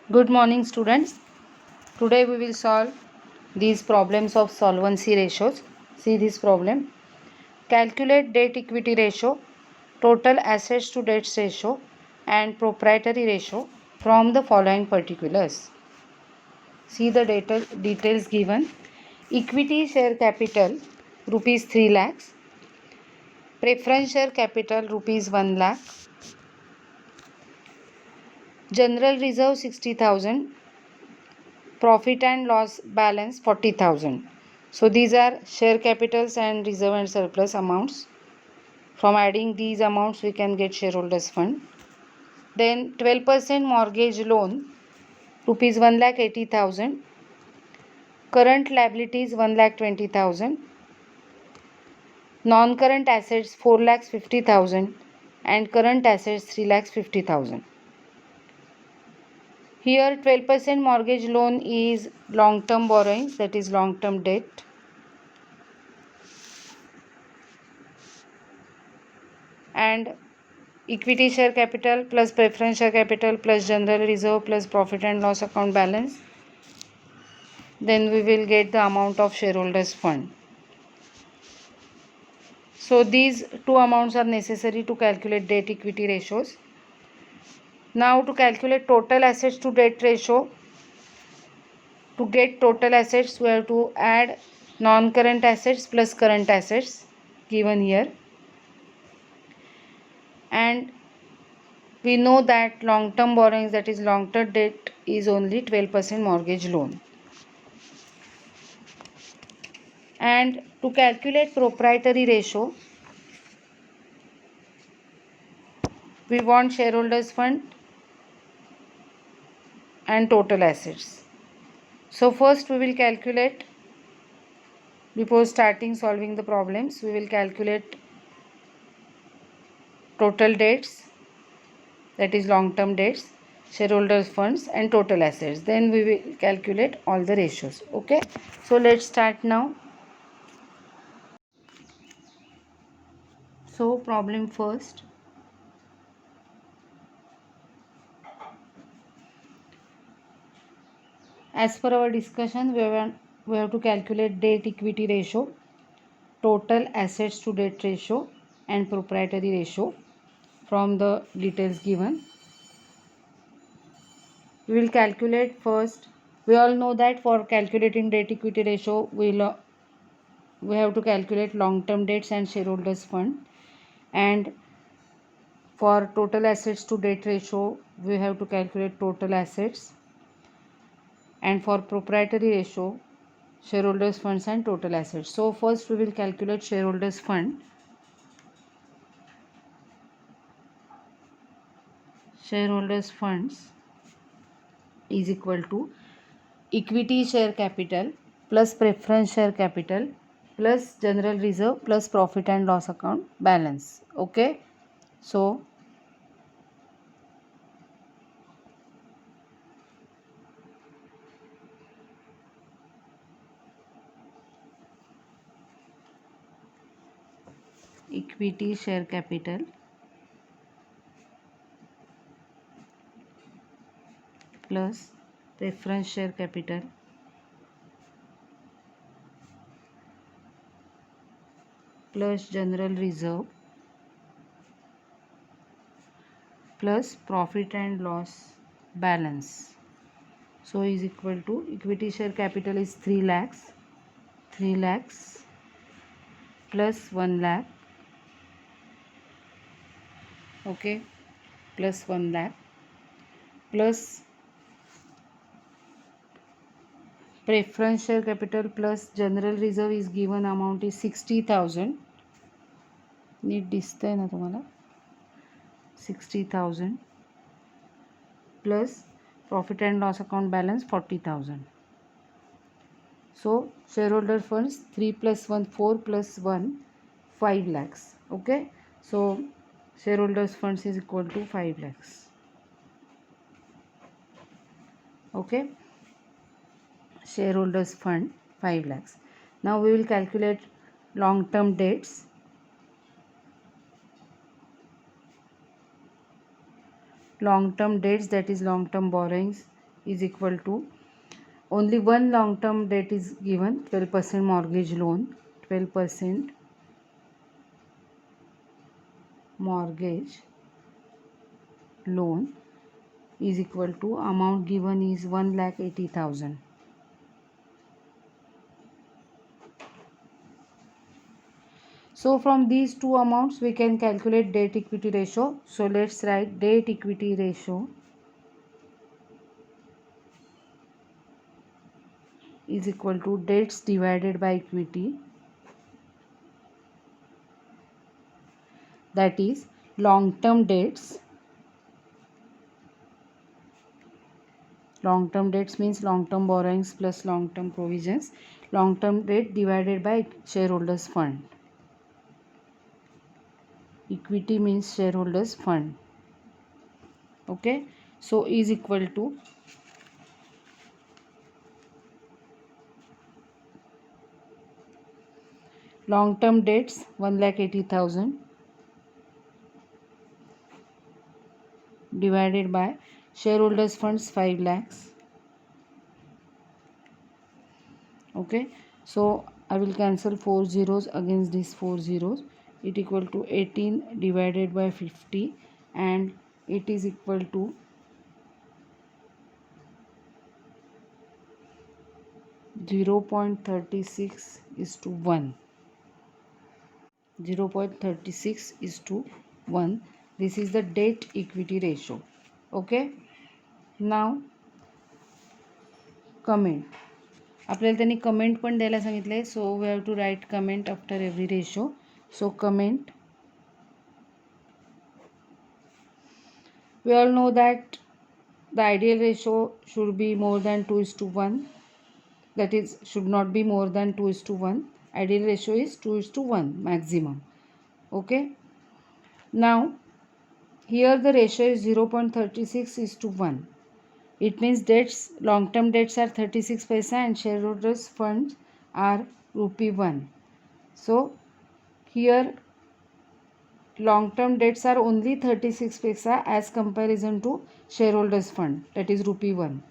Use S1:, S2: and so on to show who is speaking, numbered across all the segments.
S1: Good morning, students. Today we will solve these problems of solvency ratios. See this problem. Calculate debt equity ratio, total assets to debts ratio and proprietary ratio from the following particulars. See the details given. Equity share capital rupees 3 lakhs. Preference share capital rupees 1 lakh. General reserve 60,000. Profit and loss balance 40,000. So these are share capitals and reserve and surplus amounts. From adding these amounts we can get shareholders fund. Then 12% mortgage loan rupees 1,80,000. Current liabilities 1,20,000. Non-current assets 4,50,000 and current assets 3,50,000. Here 12% mortgage loan is long-term borrowings, that is long-term debt. And equity share capital plus preference share capital plus general reserve plus profit and loss account balance. Then we will get the amount of shareholders fund. So these two amounts are necessary to calculate debt equity ratios. Now to calculate total assets to debt ratio, to get total assets we have to add non-current assets plus current assets given here. And we know that long-term borrowings, that is long-term debt, is only 12% mortgage loan. And to calculate proprietary ratio, we want shareholders fund and total assets. So first we will calculate, before starting solving the problems, we will calculate total debts, that is long-term debts, shareholders funds and total assets. Then we will calculate all the ratios. Okay, so let's start now. So problem first. As per our discussion, we have to calculate debt equity ratio, total assets to debt ratio and proprietary ratio from the details given. We will calculate first. We all know that for calculating debt equity ratio, we have to calculate long-term debts and shareholders fund. And for total assets to debt ratio, we have to calculate total assets. And for proprietary ratio, shareholders funds and total assets. So first we will calculate shareholders fund. Shareholders funds is equal to equity share capital plus preference share capital plus general reserve plus profit and loss account balance. Okay, so equity share capital plus preference share capital plus general reserve plus profit and loss balance. So is equal to equity share capital is 3 lakhs, 3 lakhs plus 1 lakh, okay, plus 1 lakh plus preference share capital plus general reserve is given amount is 60,000. NEET दिसतंय ना तुम्हाला 60,000 plus profit and loss account balance 40,000. So shareholder funds 3 plus 1 4 plus 1 5 lakhs. Okay, so shareholders funds is equal to 5 lakhs. Okay, shareholders fund 5 lakhs. Now we will calculate long term debts. Long term debts, that is long term borrowings, is equal to, only one long term debt is given, 12% mortgage loan. 12% mortgage loan is equal to, amount given is 1,80,000. So from these two amounts we can calculate debt equity ratio. So let's write debt equity ratio is equal to debts divided by equity, that is long term debts. Long term debts means long term borrowings plus long term provisions. Long term debt divided by shareholders fund. Equity means shareholders fund. Okay, so is equal to long term debts 1,80,000 divided by shareholders funds 5 lakhs. Okay, so I will cancel 4 zeros against these 4 zeros. It equal to 18 divided by 50, and it is equal to 0.36 is to 1. 0.36 is to 1. This is the debt equity ratio. Okay, now comment. आपल्याला त्यांनी comment पण द्यायला सांगितलं आहे. So we have to write comment after every ratio. So comment, we all know that the ideal ratio should be more than 2:1, that is should not be more than 2:1. Ideal ratio is 2:1 maximum. Okay, now here the ratio is 0.36 is to 1. It means debts, long term debts are 36 paisa and shareholders funds are rupee 1. So here long term debts are only 36 paisa as comparison to shareholders fund, that is rupee 1.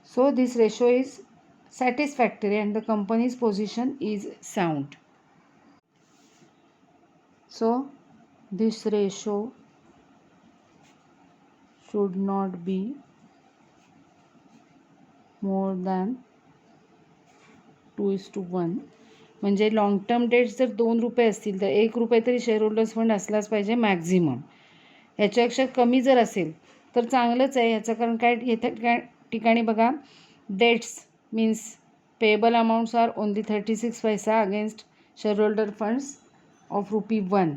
S1: So this ratio is satisfactory and the company's position is sound. So this ratio should not be more than 2:1. म्हणजे long term debts जर 2 रुपये असतील तर 1 रुपये तरी shareholders fund असलाच पाहिजे maximum. ह्याच्यापेक्षा कमी जर असेल तर चांगलंच आहे ह्याचं, कारण काय हे ठिकाणी बघा, debts means payable amounts are only 36 paisa against shareholder funds of rupee 1.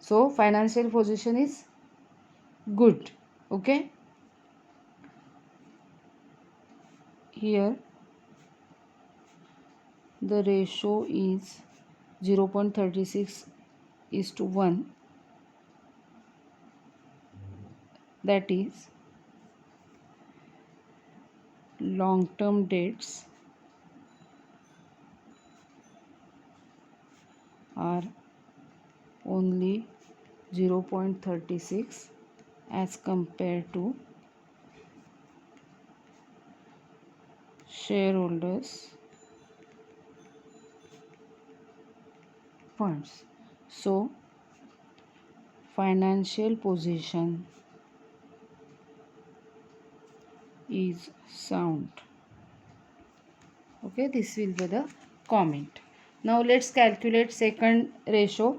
S1: So financial position is good. Okay, here the ratio is 0.36 is to 1, that is long term debts are only 0.36 as compared to shareholders funds. So financial position is sound. Okay, this will be the comment. Now let's calculate second ratio.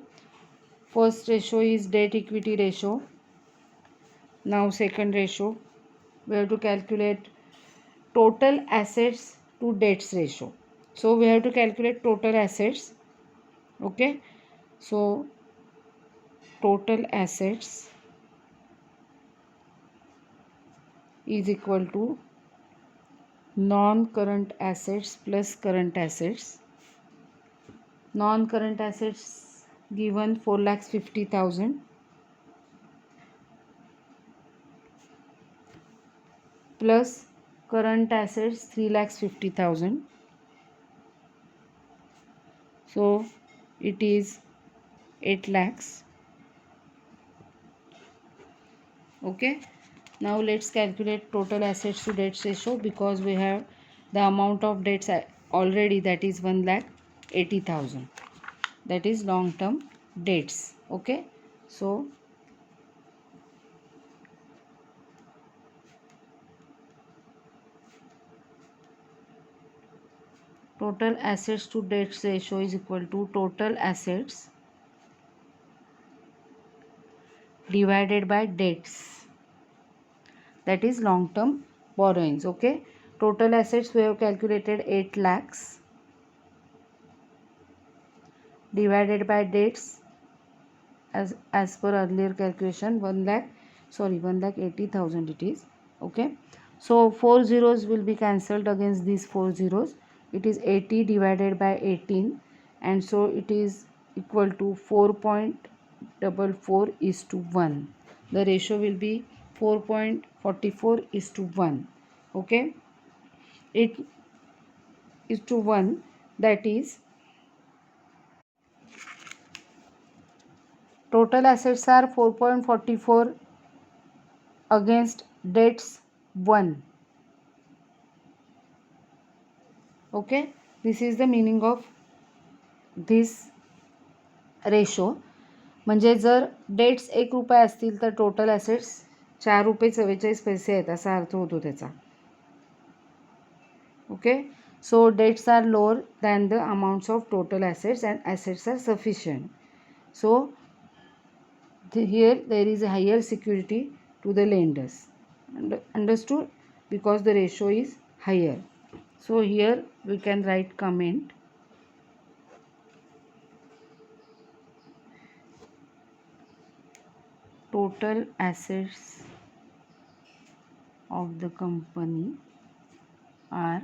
S1: First ratio is debt equity ratio. Now second ratio, we have to calculate total assets to debts ratio. So we have to calculate total assets. Okay, so total assets is equal to non-current assets plus current assets. Non-current assets given 4,50,000 plus current assets 3,50,000. So it is 8 lakhs. Okay, Now let's calculate total assets to debts ratio, because we have the amount of debts already, that is 1,80,000. That is long term debts. Okay, so total assets to debts ratio is equal to total assets divided by debts, that is long term borrowings. Okay, total assets we have calculated 8 lakhs divided by debts as per earlier calculation 1,80,000 it is. Okay, so 4 zeros will be cancelled against these 4 zeros. It is 80 divided by 18, and so it is equal to 4.44:1. The ratio will be 4.44:1. Okay, it is to 1, that is total assets are 4.44 against debts 1. Okay, this is the meaning of this ratio. म्हणजे जर dates 1 रुपये असतील तर total assets 4.44 आहेत असा अर्थ होतो त्याचा. Okay, so debts are lower than the amounts of total assets and assets are sufficient. So here there is a higher security to the lenders. Understood? Because the ratio is higher. So here we can write comment. Total assets of the company are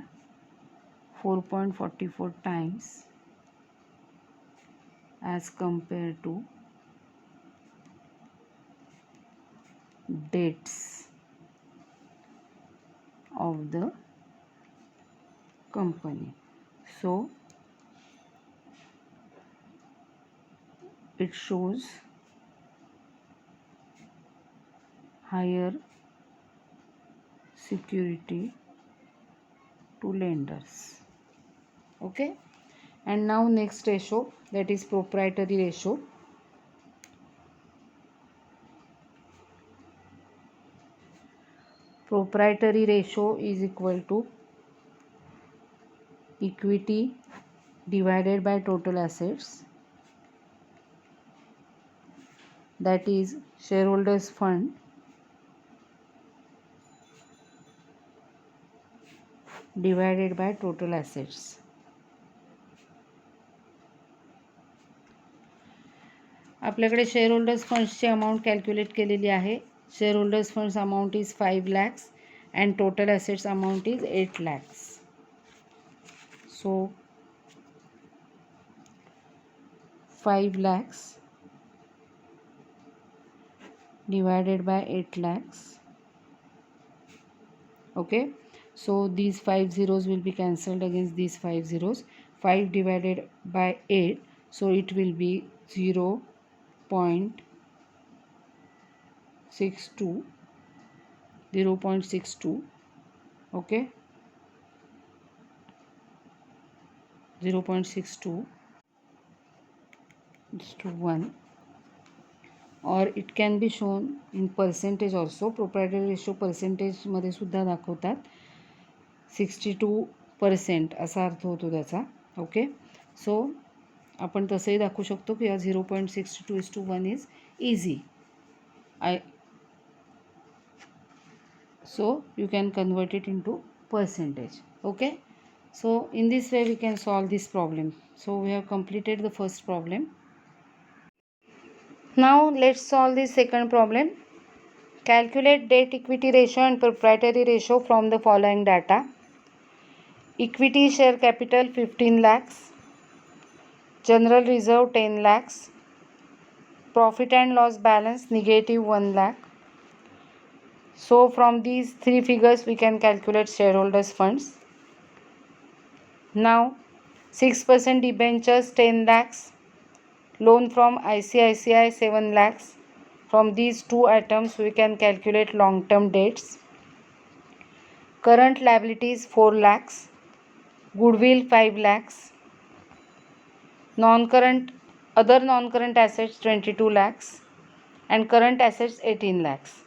S1: 4.44 times as compared to debts of the company. So it shows higher security to lenders. Okay, and now next ratio, that is proprietary ratio. Proprietary ratio is equal to equity divided by total assets, that is shareholders fund divided by total assets. आपल्याकडे shareholders फंड्सची amount calculate केलेली आहे. Shareholders funds amount is 5 lakhs and total assets amount is 8 lakhs. So 5 lakhs divided by 8 lakhs. Okay, so these 5 zeros will be cancelled against these 5 zeros. 5 divided by 8, so it will be 0.62. Okay, 0.62 is to 1, or it can be shown in percentage also. Proprietary ratio percentage मध्ये सुद्धा दाखवतात. 62% असा अर्थ होतो त्याचा. Okay, सो आपण तसंही दाखवू शकतो की 0.62:1 is easy. So you can convert it into percentage. Okay, so in this way we can solve this problem. So we have completed the first problem. Now let's solve the second problem. Calculate debt equity ratio and proprietary ratio from the following data. Equity share capital 15 lakhs, general reserve 10 lakhs, profit and loss balance negative 1 lakh. So from these three figures we can calculate shareholders funds. Now 6% debentures 10 lakhs, loan from ICICI 7 lakhs, From these two items we can calculate long term debts. Current liabilities 4 lakhs, goodwill 5 lakhs, other non-current assets 22 lakhs, and current assets 18 lakhs.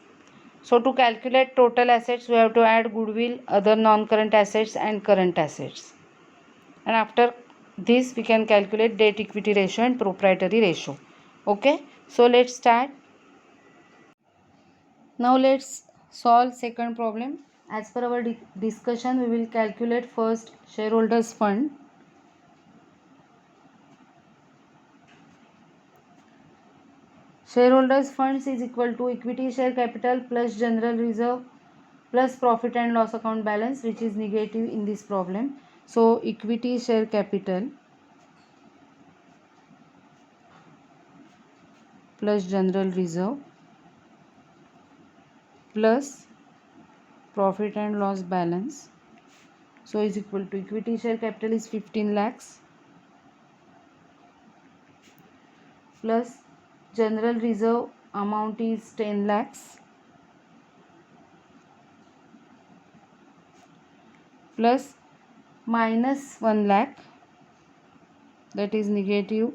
S1: So to calculate total assets, we have to add goodwill, other non-current assets and current assets. And after this, we can calculate debt equity ratio and proprietary ratio. Okay, so let's start. Now let's solve second problem. As per our discussion, we will calculate first shareholders fund. Shareholders funds is equal to equity share capital plus general reserve plus profit and loss account balance, which is negative in this problem. So equity share capital plus general reserve plus profit and loss balance, so is equal to equity share capital is 15 lakhs plus general reserve amount is 10 lakhs plus minus 1 lakh, that is negative,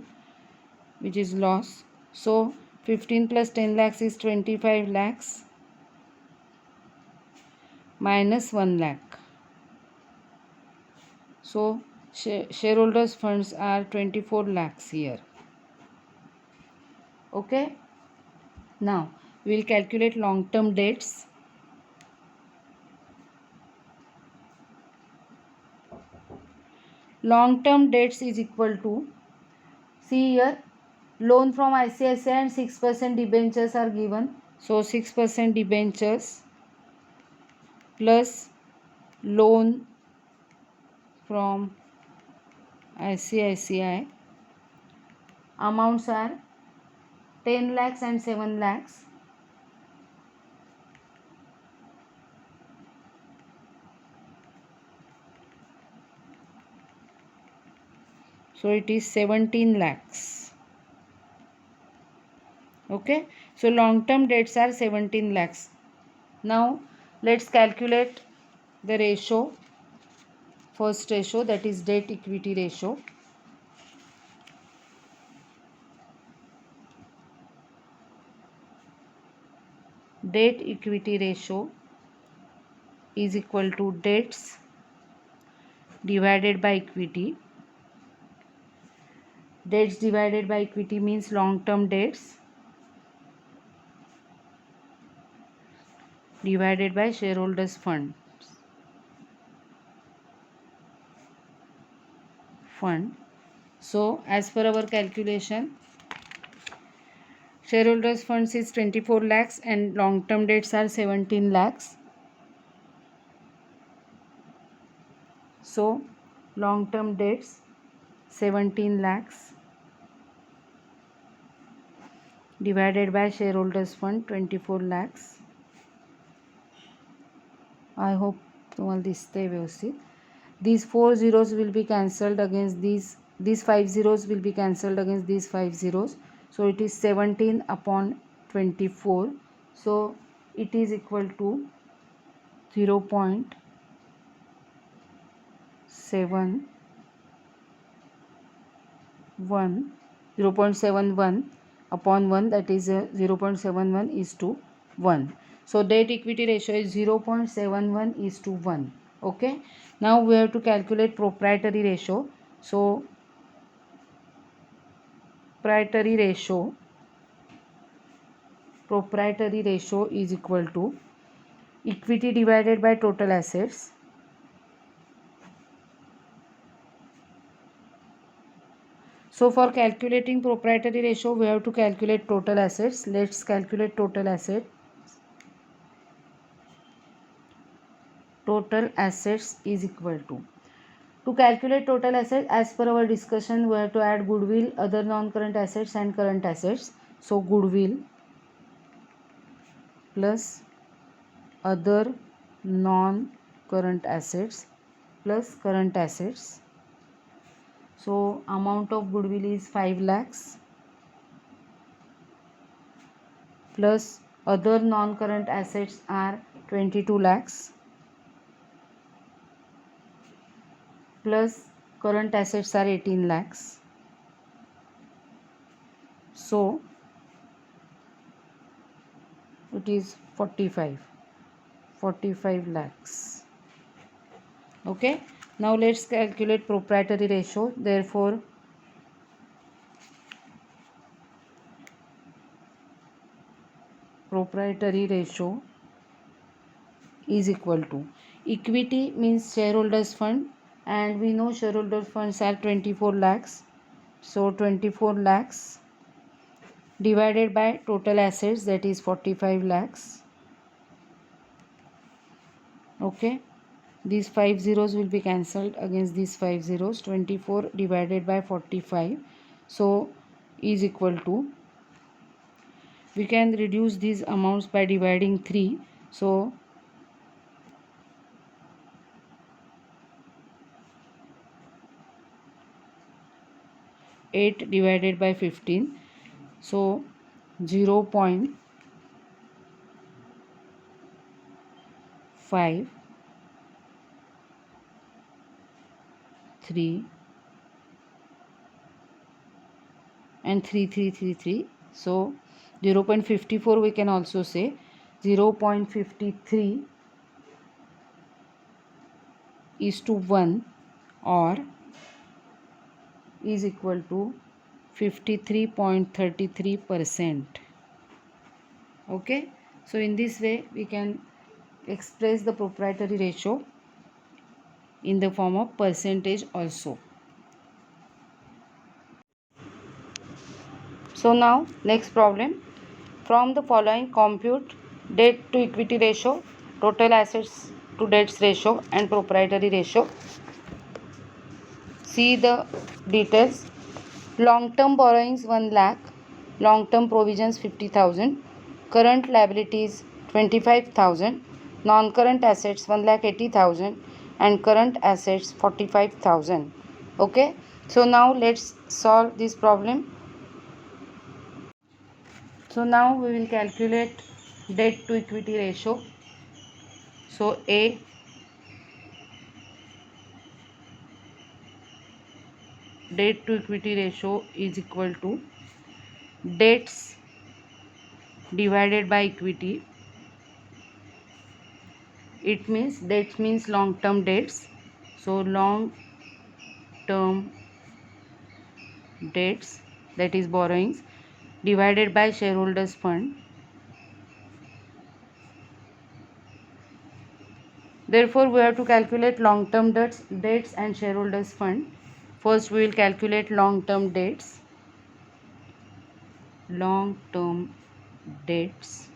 S1: which is loss. So 15 plus 10 lakhs is 25 lakhs minus 1 lakh. So shareholders funds are 24 lakhs here. Okay, now we will calculate long term debts. Long term debts is equal to, see here, loan from ICICI and 6% debentures are given. So 6% debentures plus loan from ICICI amounts are 10 lakhs and 7 lakhs. So it is 17 lakhs. Okay, so long term debts are 17 lakhs. Now let's calculate the ratio. First ratio, that is debt equity ratio. Debt equity ratio is equal to debts divided by equity. Debts divided by equity means long term debts divided by shareholders fund. So as per our calculation, shareholders funds is 24 lakhs and long term debts are 17 lakhs. So long term debts 17 lakhs divided by shareholders fund 24 lakhs. I hope तुम्हाला दिसतंय व्यवस्थित. These 4 zeros will be cancelled against these 5 zeros will be cancelled against these 5 zeros. So it is 17 upon 24. So it is equal to 0.71 upon 1, that is 0.71 is to 1. So debt equity ratio is 0.71 is to 1. Okay, now we have to calculate proprietary ratio. So proprietary ratio is equal to equity divided by total assets So for calculating proprietary ratio, we have to calculate total assets. Let's calculate total asset. Total assets is equal to calculate total assets, as per our discussion, we have to add goodwill, other non-current assets and current assets. So goodwill plus other non-current assets plus current assets. So amount of goodwill is 5 lakhs plus other non-current assets are 22 lakhs plus current assets are 18 lakhs. So it is 45 lakhs. Okay, now let's calculate proprietary ratio. Therefore proprietary ratio is equal to equity means shareholders fund, and we know shareholders funds are 24 lakhs. So 24 lakhs divided by total assets, that is 45 lakhs. Okay, these 5 zeros will be cancelled against these 5 zeros. 24 divided by 45, so is equal to, we can reduce these amounts by dividing 3. So 8 divided by 15, so 0.5 3 and 3333, so 0.54 we can also say. 0.53 is to 1 or is equal to 53.33%. Okay, so in this way we can express the proprietary ratio in the form of percentage also. So now next problem, from the following compute debt to equity ratio, total assets to debts ratio and proprietary ratio. See the details. Long term borrowings 1 lakh, long term provisions 50,000, current liabilities 25,000, non current assets 1,80,000 and current assets 45,000. Okay, so now let's solve this problem. So now we will calculate debt to equity ratio. So A, debt to equity ratio is equal to debts divided by equity. It means debts means long term debts. So long term debts, that is borrowings, divided by shareholders fund. Therefore we have to calculate long term debts and shareholders fund. First we will calculate long term debts. Long term debts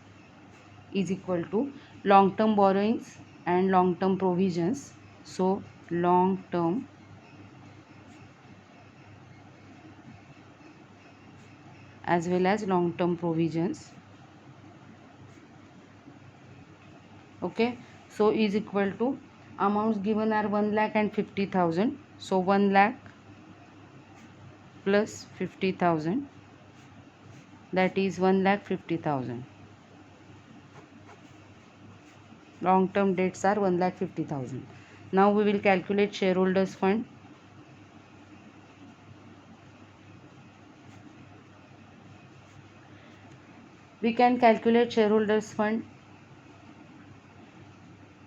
S1: is equal to long term borrowings and long term provisions. So long term as well as long term provisions. Okay, so is equal to, amounts given are 1 lakh and 50,000. So 1 lakh plus 50,000, that is 1,50,000. Long term debts are 1,50,000. Now we will calculate shareholders fund. We can calculate shareholders fund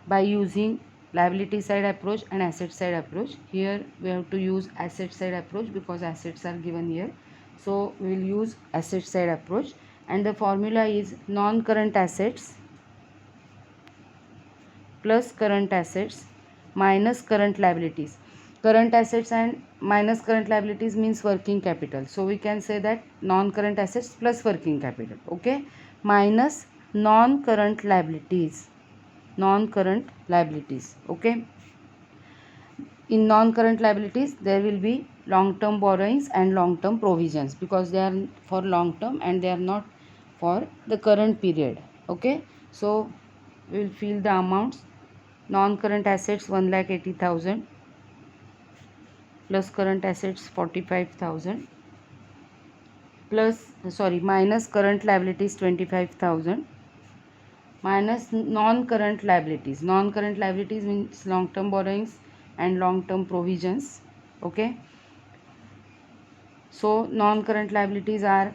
S1: by using liability side approach and asset side approach. Here we have to use asset side approach because assets are given here. So we will use asset side approach, and the formula is non-current assets plus current assets minus current liabilities. Current assets and minus current liabilities means working capital. So we can say that non-current assets plus working capital. Okay, minus non-current liabilities. Non-current liabilities. Okay, in non-current liabilities there will be long-term borrowings and long-term provisions because they are for long-term and they are not for the current period. Okay, so we will fill the amounts. Non-current assets 1,80,000 plus current assets 45,000 minus current liabilities 25,000 minus non-current liabilities. Non-current liabilities means long-term borrowings and long-term provisions. Okay. So non-current liabilities are,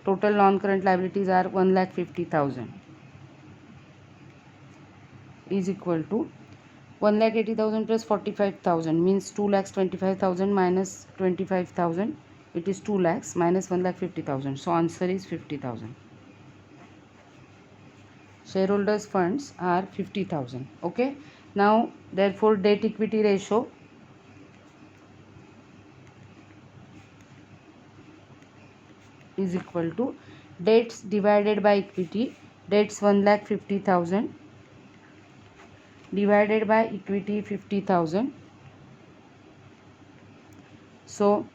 S1: total non-current liabilities are 1,50,000 is equal to 1,80,000 plus 45,000 means 2,25,000 minus 25,000. It is 2 lakhs minus 1,50,000. So answer is 50,000. Shareholders funds are 50,000. Okay. Now therefore debt equity ratio is equal to debts divided by equity. Debts 1,50,000 divided by equity 50,000. So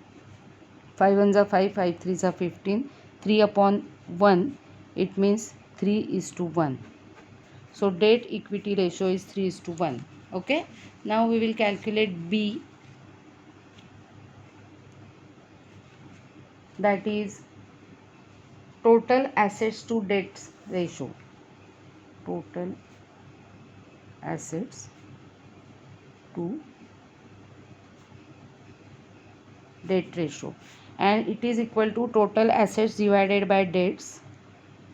S1: 5 ones are 5, 5 threes are 15. 3 upon 1, it means 3:1. So debt equity ratio is 3:1. Okay. Now we will calculate B, that is total assets to debts ratio. Total assets to debt ratio, and it is equal to total assets divided by debts.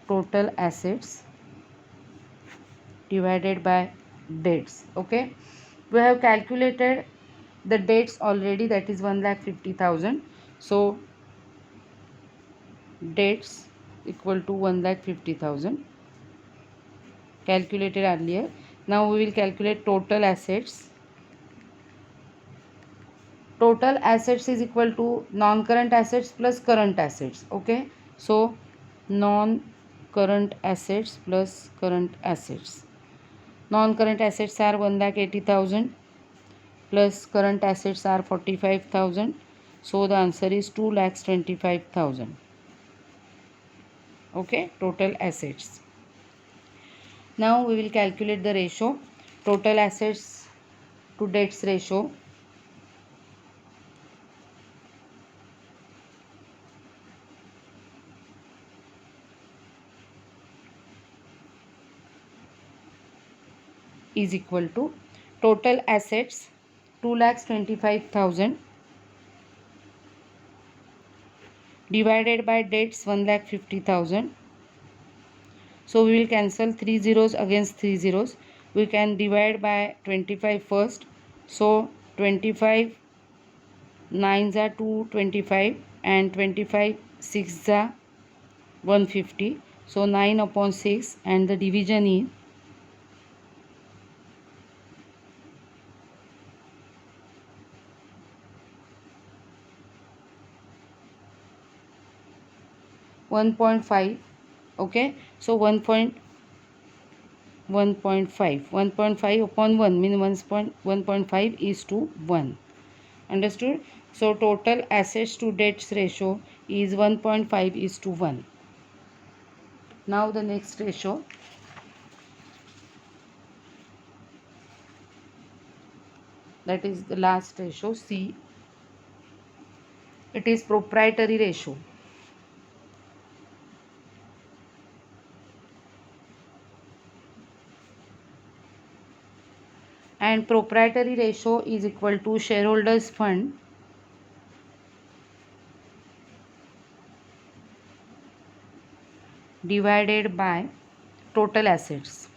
S1: Total assets divided by debts. Okay. We have calculated the debts already, that is 1,50,000. So debts equal to 1,50,000 calculated earlier. Now we will calculate total assets. Total assets is equal to non-current assets plus current assets. Okay. So non-current assets plus current assets. Non-current assets are 1,80,000 plus current assets are 45,000. So the answer is 2,25,000. Okay, total assets. Now we will calculate the ratio. Total assets to debts ratio. Is equal to total assets 2,25,000 divided by debts 1,50,000. So we will cancel 3 zeros against 3 zeros. We can divide by 25 first. So 25 9s are 225 and 25 6s are 150. So 9 upon 6, and the division is 1.5. Okay. So 1.5 upon 1 means 1.5 is to 1. Understood? So total assets to debts ratio is 1.5 is to 1. Now the next ratio, that is the last ratio, C. It is proprietary ratio. And proprietary ratio is equal to shareholders fund divided by total assets.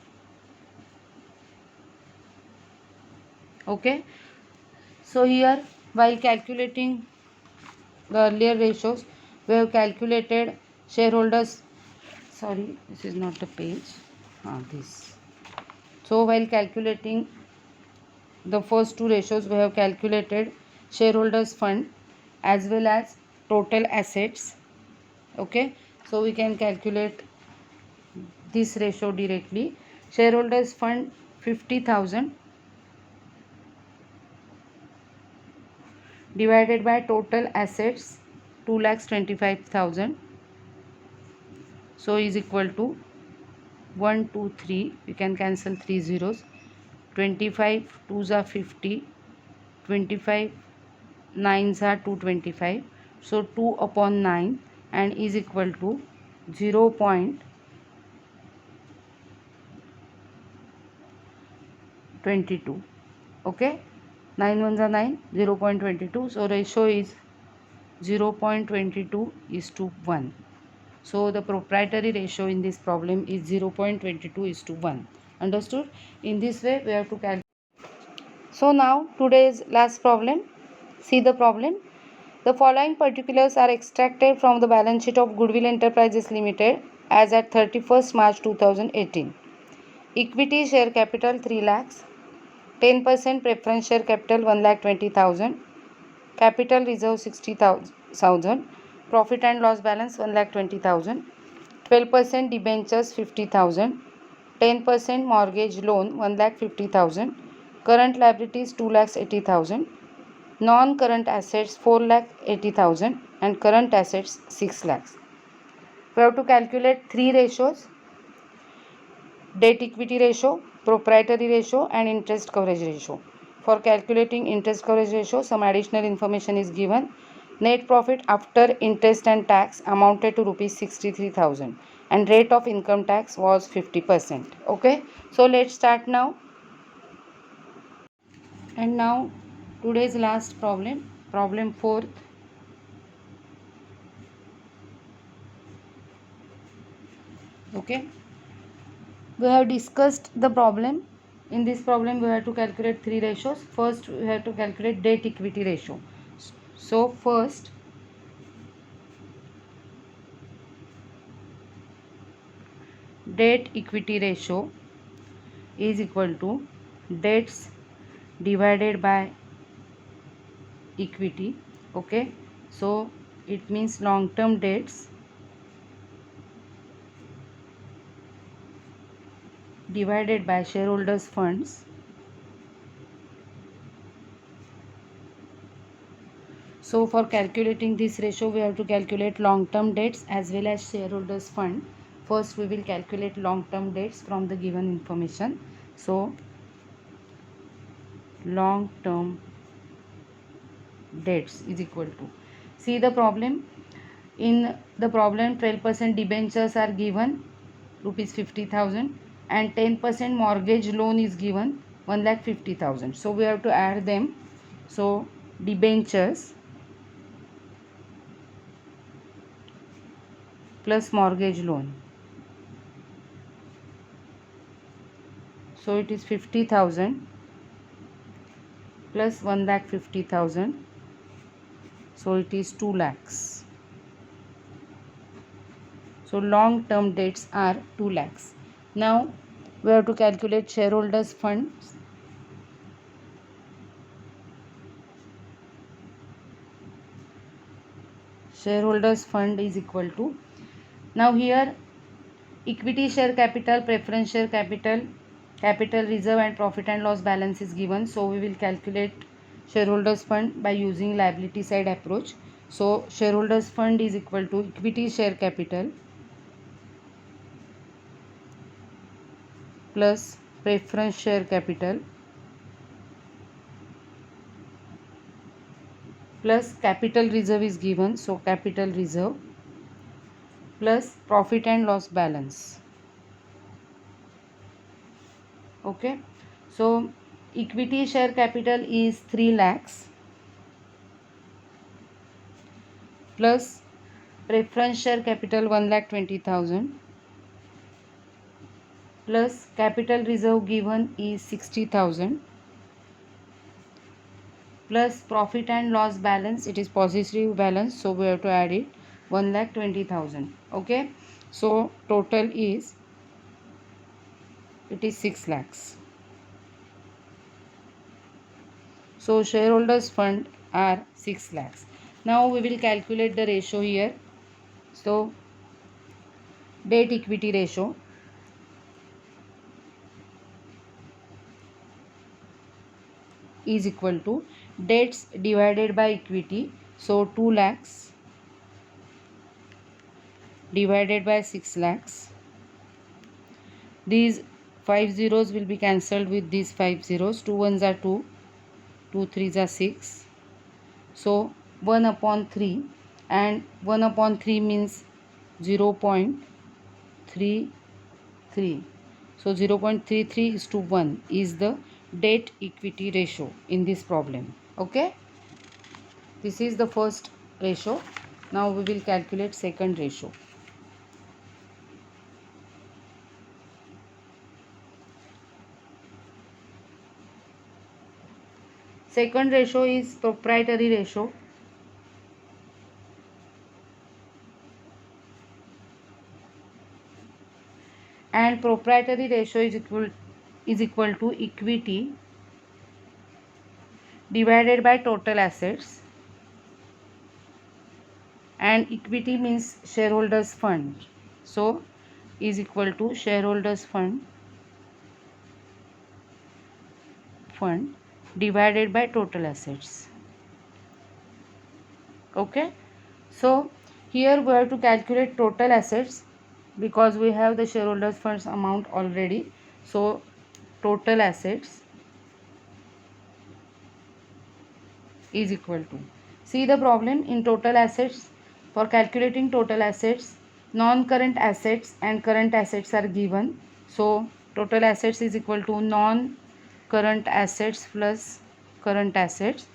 S1: Okay. So here, while calculating the earlier ratios, we have calculated shareholders, sorry, this is not the page, this. So while calculating the first two ratios, we have calculated shareholders fund as well as total assets. Okay. So we can calculate this ratio directly. Shareholders fund 50,000 divided by total assets 2,25,000. So is equal to 1 2 3, we can cancel 3 zeros. 25 2s are 50, 25 9s are 225. So 2 upon 9, and is equal to 0.22. Okay, 9 ones are 9, 0.22. So ratio is 0.22 is to 1. So the proprietary ratio in this problem is 0.22 is to 1. Understood? In this way we have to calculate. So now today's last problem. See the problem. The following particulars are extracted from the balance sheet of Goodwill Enterprises Limited as at 31st March 2018. Equity share capital 3 lakhs, 10% preference share capital 1,20,000, capital reserve 60,000, profit and loss balance 1,20,000, 12% debentures 50,000, 10% mortgage loan 1,50,000, current liabilities 2,80,000, non-current assets 4,80,000 and current assets 6 lakhs. We have to calculate three ratios: debt equity ratio, proprietary ratio and interest coverage ratio. For calculating interest coverage ratio, some additional information is given. Net profit after interest and tax amounted to rupees 63,000 and rate of income tax was 50%. Okay, so let's start now. And now today's last problem, problem 4th. Okay, we have discussed the problem. In this problem we have to calculate three ratios. First we have to calculate debt equity ratio. So first debt equity ratio is equal to debts divided by equity. Okay, so it means long term debts divided by shareholders funds. So for calculating this ratio we have to calculate long term debts as well as shareholders fund. First we will calculate long term debts from the given information. So long term debts is equal to, see the problem. In the problem 12% debentures are given rupees 50,000 and 10% mortgage loan is given 1,50,000. So we have to add them. So debentures plus mortgage loan, so it is 50,000 plus 1,50,000, so it is 2 lakhs. So long term debts are 2 lakhs. Now we have to calculate shareholders funds. Shareholders fund is equal to, now here equity share capital, preference share capital, capital reserve and profit and loss balance is given. So we will calculate shareholders fund by using liability side approach. So shareholders fund is equal to equity share capital plus preference share capital plus capital reserve is given, so capital reserve plus profit and loss balance. Okay, so equity share capital is 3 lakhs plus preference share capital 1,20,000 plus capital reserve given is 60,000 plus profit and loss balance, it is positive balance, so we have to add it 1,20,000. Okay, so total is, it is 6 lakhs. So shareholders fund are 6 lakhs. Now we will calculate the ratio here. So debt equity ratio, is equal to debts divided by equity. So 2 lakhs divided by 6 lakhs. These 5 zeros will be cancelled with these 5 zeros. 2 ones are 2, 2 threes are 6. So 1 upon 3. and 1/3 means 0.33. So 0.33:1 is the debt equity ratio in this problem. Okay, this is the first ratio. Now we will calculate second ratio. Second ratio is proprietary ratio. And proprietary ratio is equal to equity divided by total assets, and equity means shareholders fund, so is equal to shareholders fund divided by total assets. Okay, so here we have to calculate total assets because we have the shareholders funds amount already. So total assets is equal to, see the problem in total assets. For calculating total assets, non-current assets and current assets are given. So total assets is equal to non-current assets plus current assets.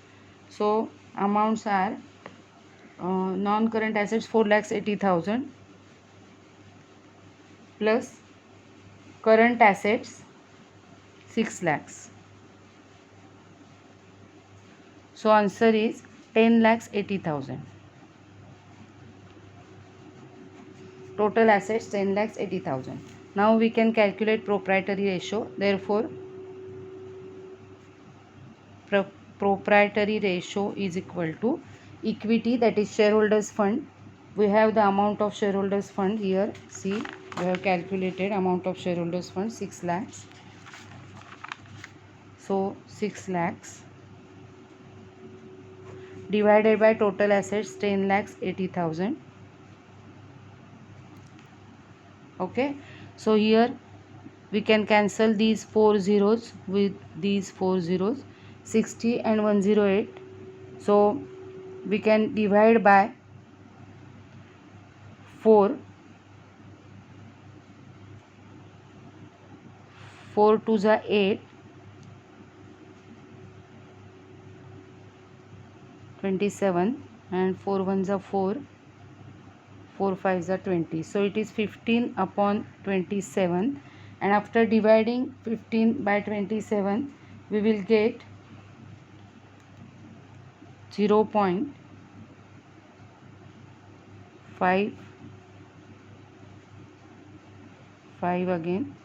S1: So amounts are non-current assets 4,80,000 plus current assets 6 lakhs. So answer is 10,80,000. Total assets 10,80,000. Now we can calculate proprietary ratio. Therefore, proprietary ratio is equal to equity, that is shareholders fund. We have the amount of shareholders fund here. See, we have calculated amount of shareholders fund 6 lakhs. So 6 lakhs divided by total assets 10,80,000. Okay, so here we can cancel these 4 zeros with these 4 zeros, 60 and 108. So we can divide by 4. 4 2s are 8, 27, and 4 1s are 4, 4 5s are 20. So it is 15 upon 27, and after dividing 15 by 27 we will get 0.55 again.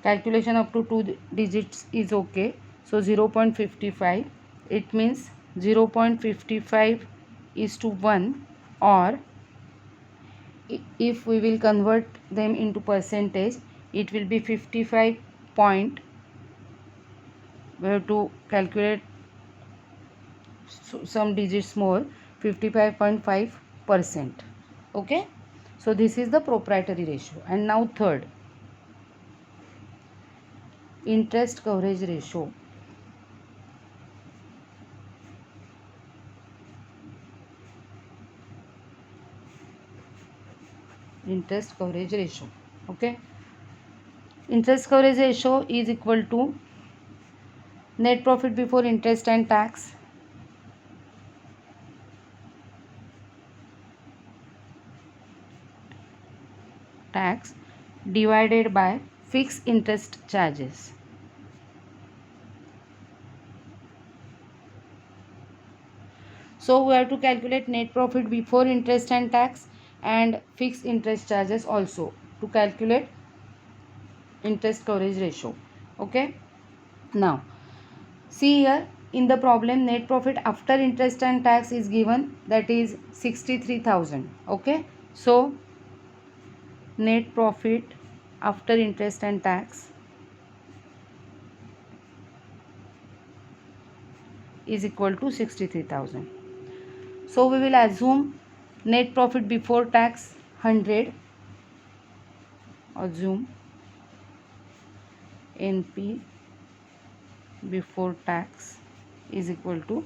S1: Calculation up to 2 digits is okay. So 0.55, it means 0.55:1, or if we will convert them into percentage, it will be 55 point, we have to calculate some digits more, 55.5%. Okay, so this is the proprietary ratio. And now third, interest coverage ratio. Interest coverage ratio. Okay, interest coverage ratio is equal to net profit before interest and tax divided by fixed interest charges. So we have to calculate net profit before interest and tax and fixed interest charges also to calculate interest coverage ratio. Okay, now see here in the problem, net profit after interest and tax is given, that is 63,000. Okay, so net profit after interest and tax is equal to 63,000. So we will assume net profit before tax 100. Assume NP before tax is equal to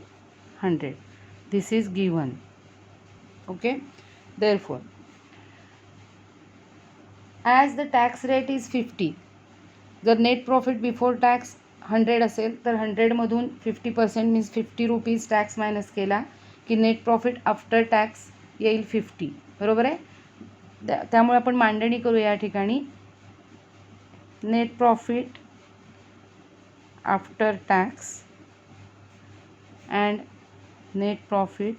S1: 100. This is given. Okay, therefore as the tax rate is 50, जर net profit before tax 100 असेल तर 100मधून 50% means 50 rupees tax minus केला की net profit after tax येईल 50. बरोबर आहे. त्यामुळे आपण मांडणी करू या ठिकाणी. Net profit after tax and net profit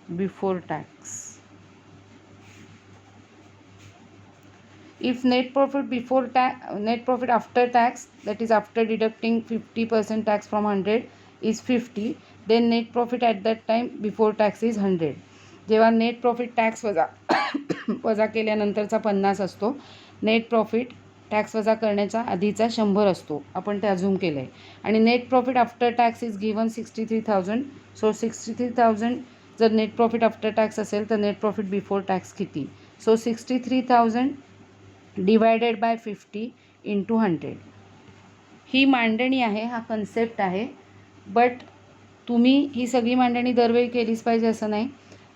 S1: before tax. If net profit after tax, that is after deducting 50% tax from 100 is 50, then net profit at that time before tax is 100. जेव्हा नेट प्रॉफिट टॅक्स वजा केल्यानंतरचा 50 असतो, net profit tax वजा करण्याचा आधीचा 100 असतो, आपण ते अझूम केलं आहे. आणि net profit after tax is given 63,000. सो 63,000 जर नेट प्रॉफिट आफ्टर टॅक्स असेल तर नेट प्रॉफिट बिफोर टॅक्स किती. सो 63,000 डिवायडेड बाय 50 इंटू 100. ही मांडणी आहे, हा कन्सेप्ट आहे. बट तुम्ही ही सगळी मांडणी दरवेळी केलीच पाहिजे असं नाही.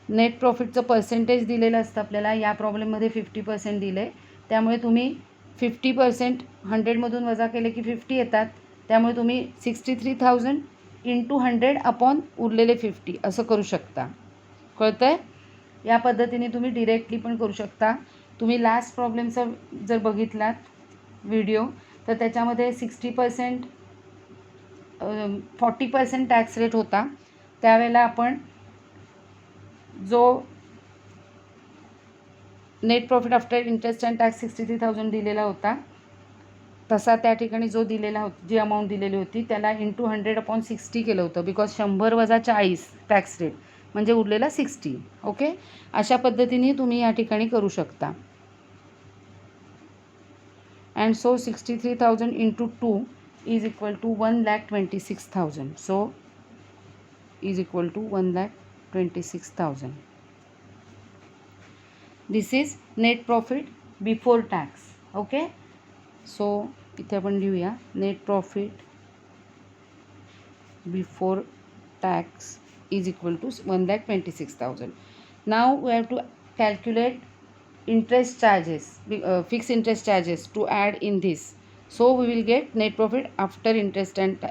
S1: नेट प्रॉफिटचं पर्सेंटेज दिलेलं असतं आपल्याला. या प्रॉब्लेममध्ये 50% दिलं आहे, त्यामुळे तुम्ही 50% 100मधून वजा केले की 50 येतात. त्यामुळे तुम्ही 63,000 इंटू 100 अपॉन उरलेले 50 असं करू शकता. कळतं आहे. या पद्धतीने तुम्ही डिरेक्टली पण करू शकता. तुम्ही लास्ट प्रॉब्लेमचा जर बघितलात व्हिडिओ तर त्याच्यामध्ये 60% 40% टॅक्स रेट होता. त्यावेळेला आपण जो net profit after interest and tax 63,000 दिलेला होता, तसा त्या ठिकाणी जो दिलेला होता, जी अमाऊंट दिलेली होती त्याला इंटू 100/60 केलं होतं. बिकॉज 100 वजा 40 टॅक्स रेट म्हणजे उरलेला 60. ओके, अशा पद्धतीने तुम्ही या ठिकाणी करू शकता. And so 63,000 into 2 is equal to 1,26,000. So is equal to 1,26,000. This is net profit before tax. Okay, so इथे आपण लिहूया net profit before tax is equal to 1,26,000. Now we have to calculate interest charges, fixed interest charges to add in this. So we will get net profit after interest and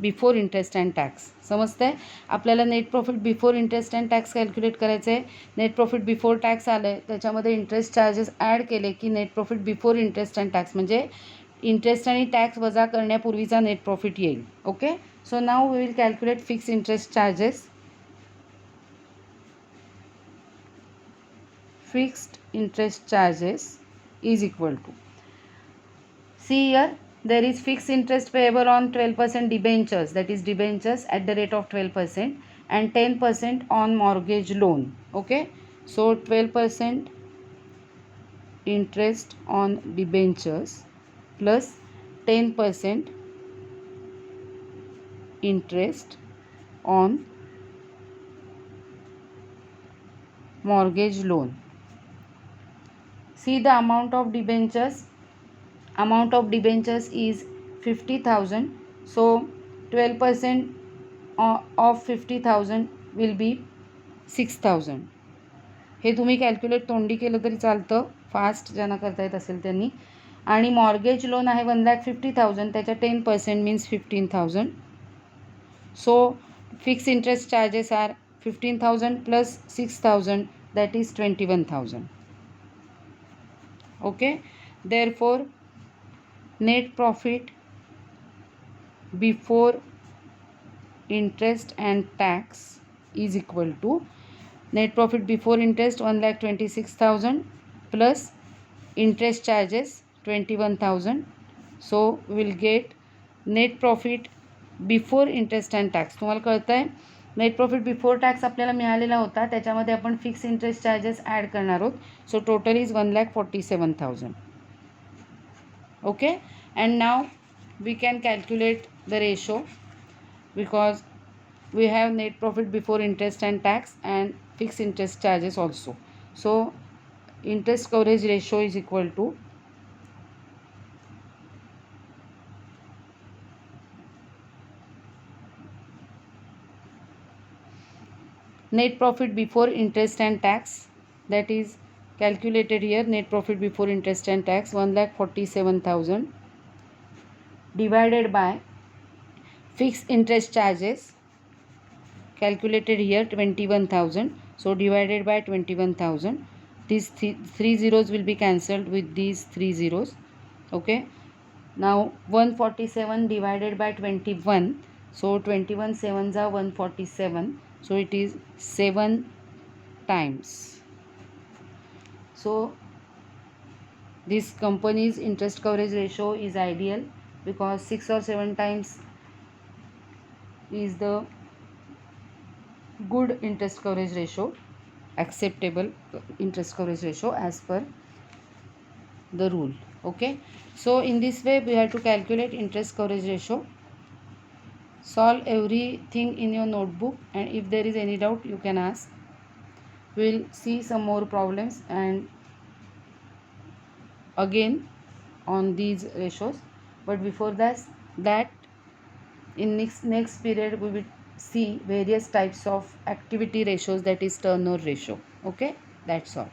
S1: before interest and tax. समजतंय. आपल्याला net profit before interest and tax calculate करायचं आहे. Net profit before tax आलं आहे, त्याच्यामध्ये interest charges add केले की net profit before interest and tax म्हणजे इंटरेस्ट आणि टॅक्स वजा करण्यापूर्वीचा नेट प्रॉफिट येईल. Okay, so now we will calculate fix interest charges. Fixed interest charges is equal to, see here there is fixed interest payable on 12% debentures, that is debentures at the rate of 12% and 10% on mortgage loan. Okay, so 12% interest on debentures plus 10% interest on mortgage loan. See the amount of debentures. Amount of debentures is 50,000. So 12% of 50,000 will be 6,000. हे तुम्ही calculate तोंडी केलं तरी चालतं, fast ज्यांना करता येत असेल त्यांनी. आणि मॉर्गेज लोन आहे 1,50,000, त्याच्या 10% means 15,000. So fix interest charges are 15,000 plus 6,000, that is 21,000. Okay, therefore net profit before interest and tax is equal to net profit before interest 1,26,000 plus interest charges 21,000. So we will get net profit before interest and tax. तुम्हाला कळतं आहे. Net profit before tax आपल्याला मिळालेला होता, त्याच्यामध्ये आपण fix interest charges ॲड करणार आहोत. So total is 1,47,000. Okay, and now we can calculate the ratio because we have net profit before interest and tax and fix interest charges also. So interest coverage ratio is equal to Net profit before interest and tax, that is calculated here. Net profit before interest and tax 1,47,000 divided by fixed interest charges, calculated here 21,000. So divided by 21,000. These three zeros will be cancelled with these three zeros. Okay. Now 147 divided by 21. So 21 sevens are 147. So it is 7 times. So this company's interest coverage ratio is ideal because 6 or 7 times is the good interest coverage ratio, acceptable interest coverage ratio as per the rule. Okay, so in this way we have to calculate interest coverage ratio. Solve everything in your notebook, and if there is any doubt you can ask. We'll see some more problems and again on these ratios, but before that in next period we will see various types of activity ratios, that is turnover ratio. Okay, that's all.